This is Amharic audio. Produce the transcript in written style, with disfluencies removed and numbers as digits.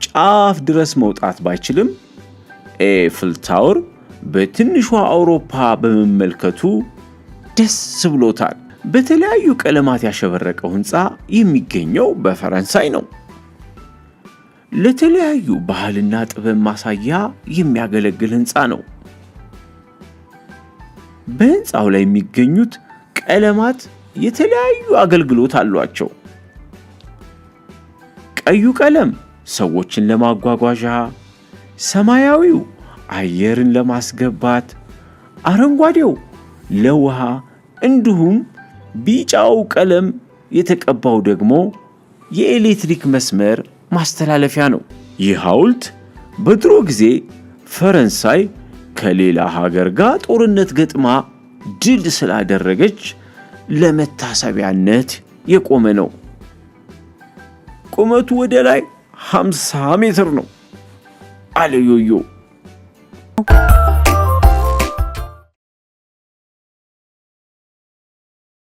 ጫፍ ድረስ መውጣት ባይችልም ኤፍል ታወር በትንሿ አውሮፓ በመመልከቱ ደስ ብሎታል። በተለያዩ ቀለማት ያሸበረቀው ህንፃ የሚገኘው በፈረንሳይ ነው። ለተለያዩ ባህልና ጥበብ ማሳያ የሚያገለግል ህንፃ ነው። በህንፃው ላይ የሚገኙት ቀለማት የተለያዩ አገልግሎት አሏቸው። ቀዩ ቀለም ሰዎችን ለማጓጓዣ፣ ሰማያዊው አየርን ለማስገባት፣ አረንጓዴው ለውሃ እንዲሁም ቢጫው ቀለም የተቀባው ደግሞ የኤሌክትሪክ መስመር ማስተላለፊያ ነው። ይህ ሐውልት በድሮ ጊዜ ፈረንሳይ ከሌላ ሀገር ጋር ጦርነት ገጥማ ድል ስላደረገች ለመታሰቢያነት የቆመ ነው። ቁመቱ ወደ ላይ 50 ሜትር ነው አለ ዮዮ።